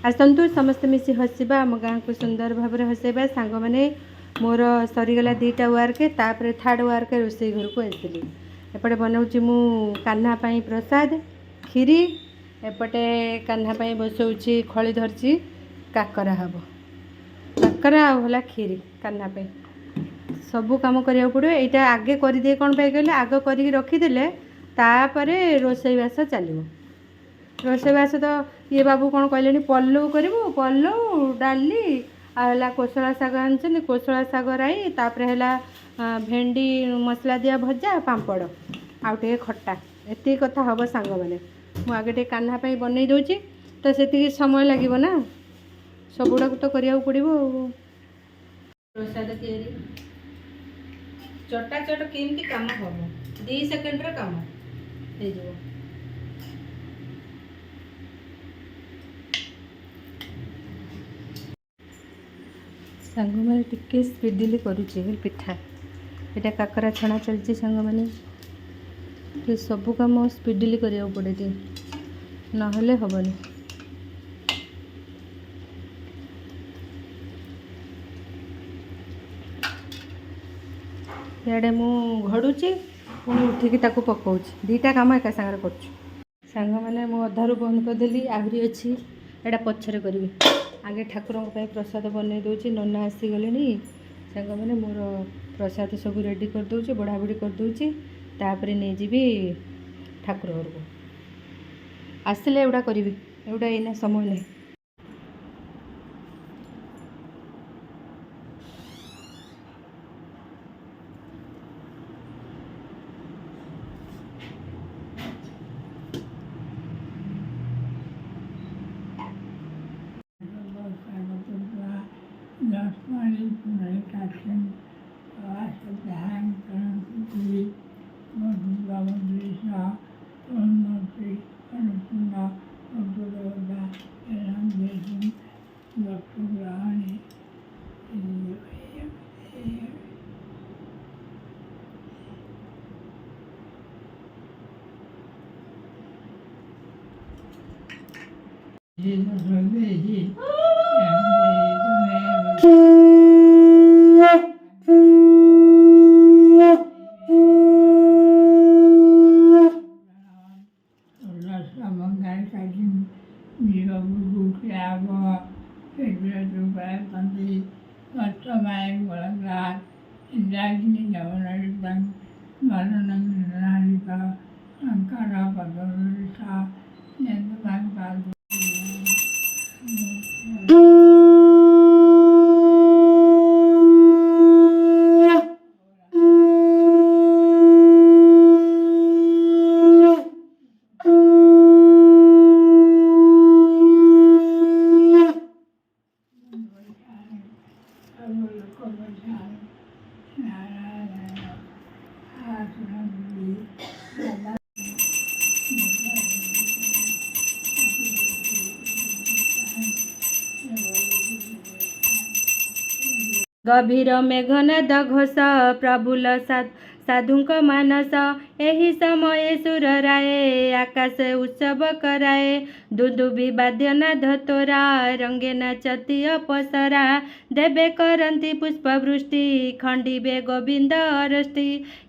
आसतु समस्त मिसी हसवा आम गाँ को सुंदर भाव हसैबा सांग मैंने मोर सरीगला 2टा वर्क तापर 3rd वर्क रोसई घर को आसली एपटे बनाऊँगी मु कान्हा पाई प्रसाद खीरी एपटे कान्हा पाई बसाऊँगी खली धरची काकरा हम काकरा होला खीरी कान्हा पाई सबू कम करिया पड़ो यहाँ आगे करदे कौन पाई कहले आग कर रखीदे तापर रोसईवास चलो रोसईवास तो ये बाबू कौन कहले पल्लौ करूँ पल्लौ डाली आला कोशला शाग आनी कोशला शाग राई तापर है भेंडी मसला दिया भजा पापड़ आउटे खट्टा एति कथा हम सांग मैंने मुझे कान्हा पाई बनई दूची तो से समय लगे ना सबुड़ा तो करिया पड़ो प्रसाद तैयारी चटा चट केमती काम हम 2 सेकेंड काम हो सांग मैंने टिके स्पीडली करुच्ची पिठा यहाँ काकरा छणा चलती सांग मैंने सबू कम स्पीडली करिया पड़े ना हेबनी इे मु घड़ुची पुणी उठिकी पकाऊँ 2टा कम एका सागर कर मैंने मु अधारू बंद करदेली आहरी अच्छी एटा पछरे करी आगे ठाकुर प्रसाद बनई दूची नना आसीगले सांग मैंने मोर प्रसाद सब रेडी कर दूची बड़ाबड़ी कर दूची तापर नहीं जी ठाकुर घर को आसले एवडा करी एवडा एना समय नहीं गभीर मेघनाद घोष प्रभुल साधुक मानस एही समय सुर राय आकाश उत्सव कराए दुदुबी वाद्यनाद तोरा रंगे नाचती अपसरा देवे करती पुष्पवृष्टि खंडिबे गोविंद अरष्टि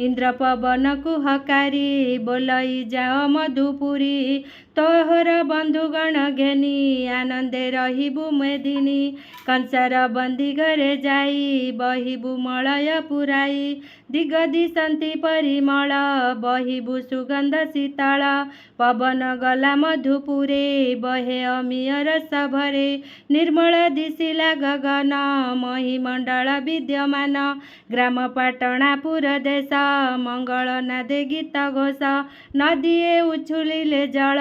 इंद्र पवन कुहकारी बोलई जाओ मधुपुरी तोहर बंधुगण घेनी आनंदे रहिबु मेदिनी कंसार बंदी घरे जाई बहिबु मलय पुराई दिग दिशंती परिमल बहिबु सुगंध शीतल पवन गला मधुपुरे बहे अमीय रस भरे निर्मल दिशिला गगन महिमंडल विद्यमान ग्राम पाटणापुर देश मंगल नादे गीत घोष नदीए उछुलिले जल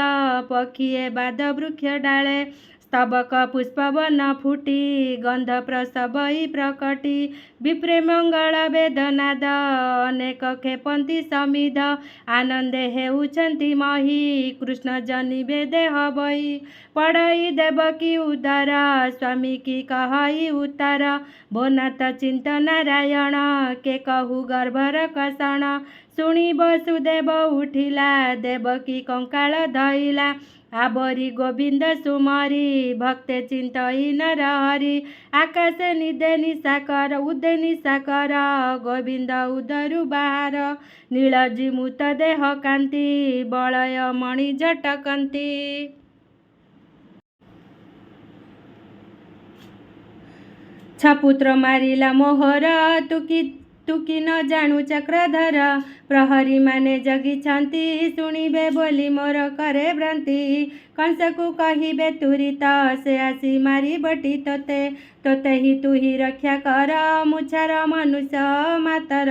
पक्षीए बाद वृक्ष डाले स्तबक पुष्पवन फुटी गंध प्रसवई प्रकटी विप्रे मंगल वेदनाद अनेक खेपंती समिध आनंदे हेउछंती मही कृष्ण जनि वेदे हबई पढ़ई देवकी उदर स्वामी की कहई उत्तर भोनाथ चिंत नारायण के कहु गर्भर कषण शुणी वसुदेव उठिला देवकी कंकाल धइला आबरी गोविंद सुमरी भक्ते चिंतई नरहरि आकाशे निदे निशाकर उदे निशाकर गोविंद उदरु बाहर नीलजी मुत देह कांति बलय मणि झटकंती छपुत्र मारिला मोहर तुकी न जाणु चक्रधर प्रहरी माने जगिछंती शुणिबे बोली मोर करे भ्रांति कंसकु कहिबे तुरित से आसी मारी बटी तोते ही तु ही रक्षा कर मुछार मनुष्य मातर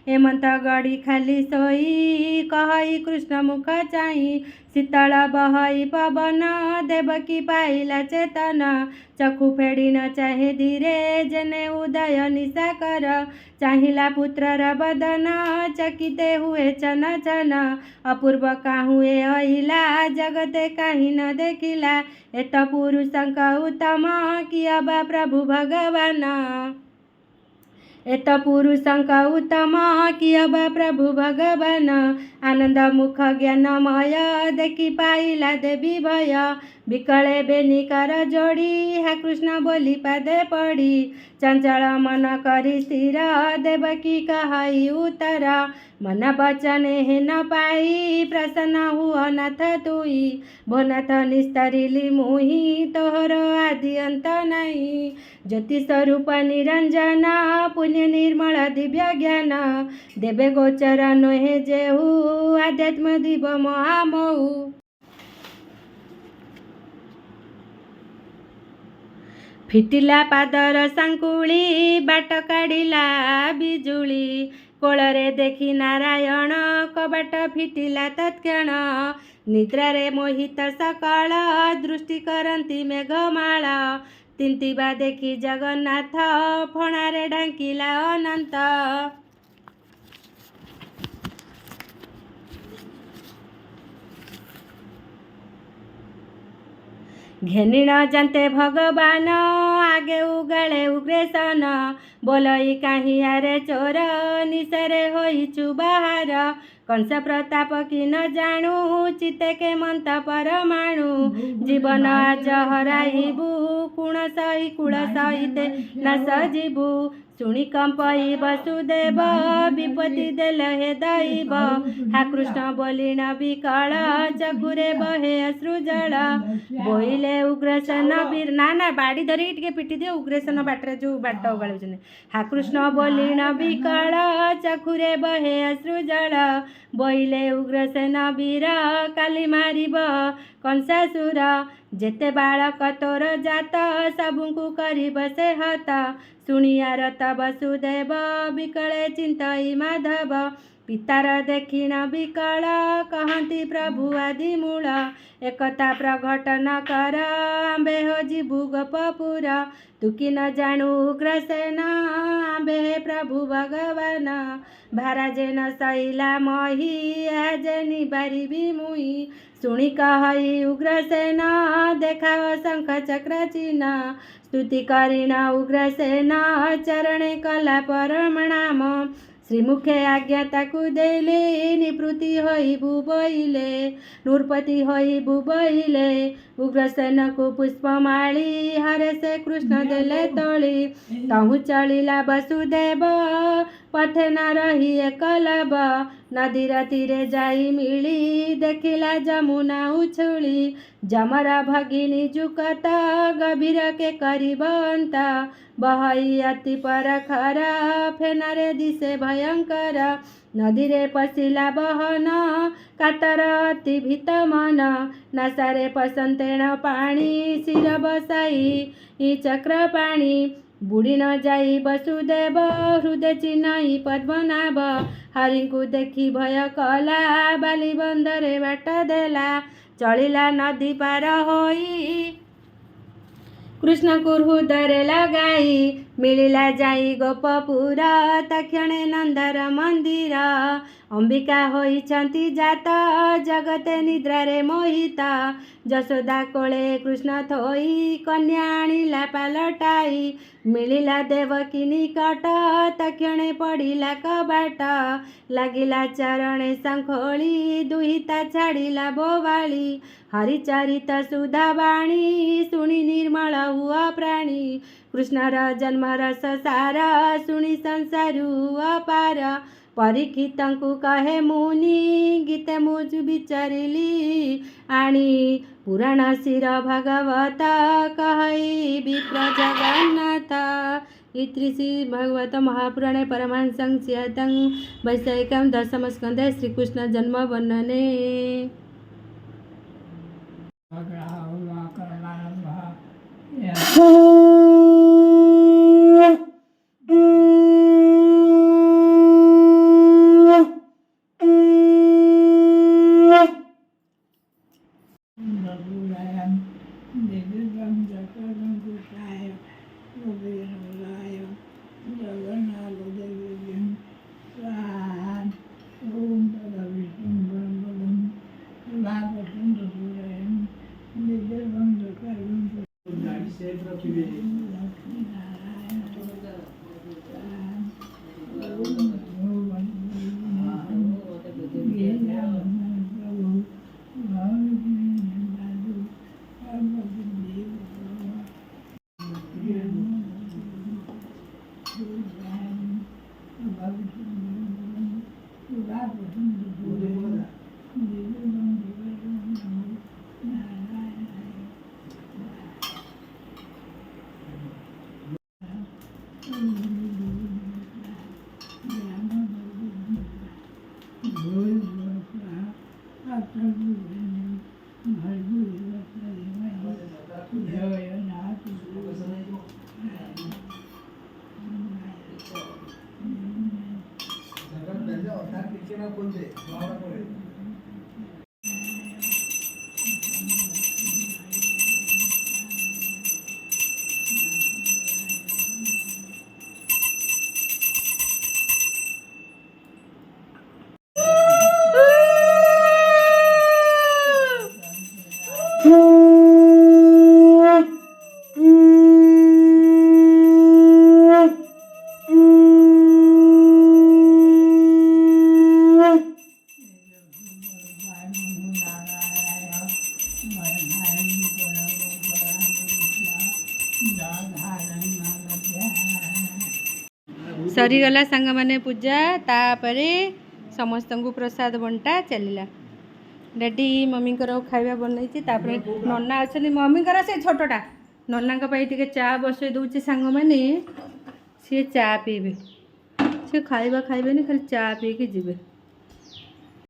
हेमंत गड़ी खाली सोई कहई कृष्ण मुख चाही शीतल बहई पवन देवकी पाइला चेतन चक्षु फेड़ी न चाहे धीरे जने उदय निशा कर चाहिला पुत्रर बदन चकिते हुए चन चन अपूर्व काहुए अहिला जगते काहि न देखिला एत पुरुषंक उत्तम किया बा प्रभु भगवान एत पुरुषंक उत्तम किया बा प्रभु भगवान आनंद मुख ज्ञानमय देखि पाइला देवी भय विकले बेनिकर जोड़ी हा कृष्ण बोली पादे पड़ी चंचल मन करी स्थिर देवकी कहई उत्तर मन बचन हे न पाई प्रसन्न हुआ नाथ तुई भोनाथ निस्तरिली मुही तोहर आदि अंत नहीं ज्योति स्वरूप निरंजन पुण्य निर्मल दिव्य ज्ञान देवे गोचर नोहे जेहू आध्यात्म दिव महामहू फिटिला पादर सांकुली बाट काढ़िला बिजुली कोଳରେ देखि नारायण कबाट फिटिला तत्क्षण निद्रारे मोहित सकाळ दृष्टि करंती मेघमाळ तिंतिबा देखि जगन्नाथ फणारे ढांकिला अनंत घेनिण जंते भगवान आगे उगाले उग्रेसन बोलई काहि आरे चोर निसरे होइछु बाहर कंस प्रताप कि न जाणु चिते के मंत परमाणु जीवन आज हराइबु कुण सही कुळ सहिते न सजीबु शुणी कंपई वसुदेव विपत्ति देल हे दैव हा कृष्ण बोलिण विकल चकुरे बहे अश्रुजल बोइले उग्रसेन वीर ना बाड़ी धरिकी टिके पिटी दियो उग्रसेन बाटरे जो बाट ओगाळुछन हा कृष्ण बोलिण विकल चकुरे बहे अश्रुजल बोइले उग्रसेन वीर काली मारिब कंसासुर जेते बालक तोर जात सबुଙ୍କୁ करिब से हत शुणिया रत वसुदेव विकले चिंतई माधव पितार देखिण विकल कहती प्रभु आदि मूल एकता प्रकट न कर आंबे हो जीवु गोपपुर तु कि न जाणु उग्रसेन आंबे प्रभु भगवान भाराजे न सैला मही आजे निबारिबी मुई शुणी कहई उग्रसेन देखाओ शंख चक्र चिन्ह स्तुति करिण उग्रसेन चरणे कला परमणाम श्रीमुखे आज्ञा ताकु देले निवृत्ति होइबु बोइले नृपति होइबु बोइले उग्रसेन को पुष्पमाली हरे से कृष्ण देले तोली तहु चलिला वसुदेव पथे न रही एकलव नदीर तीरे जाई मिली देखिला जमुना उछुली जमरा भगिनी जुकत गभीर के करिबंत बहई अति पर खरा फेनरे दिशे भयंकर नदीरे पशिला बहन कातर अति भीत मन नासारे पसंतेण पाणी शिर बसाई चक्र पाणी बुड़ी न जाई वसुदेव हृदय चिन्हई पद्मनाभ हरिଙ୍କୁ देखी भय कला बाली बंदरे बाट देला चलिला नदी पार होई कृष्ण को हृदय लगाई मिलिला जाई गोपपुर तक्षणे नंदर मंदिर अंबिका होइछन्ति जात जगते निद्रारे मोहित जशोदा कोले कृष्ण थोई कन्या आनिला पालटाई मिलिला देवकी निकट तक्षणे पड़िला कबाट लागिला चरणे शंखोली दुहिता छाड़िला बोवाली हरिचरित सुधावाणी शुणी निर्मल हुआ प्राणी कृष्णर जन्म रस सार शुणी संसारु अपार परीक्षितंकु कहे मुनि गीते मुझ विचारिली आणी पुराण शिर भगवत कहई विप्र जगन्नाथ। इति श्री भगवत महापुराणे परमहंसं सिद्धान्तं वैशाखिकं दशम स्कन्धे श्रीकृष्ण जन्म वर्णने। सरीगला सांग माने पूजा तापरे समस्त को प्रसाद बंटा चलला डैडी मम्मी खाଇବା बनई तापरे नन्ना अच्छा मम्मी से छोटटा नन्ना टे चा बसई दूसरी सांग मैंने सी चा पीबे सी खाଇବା खाइबे खाली चा पी के जीवे।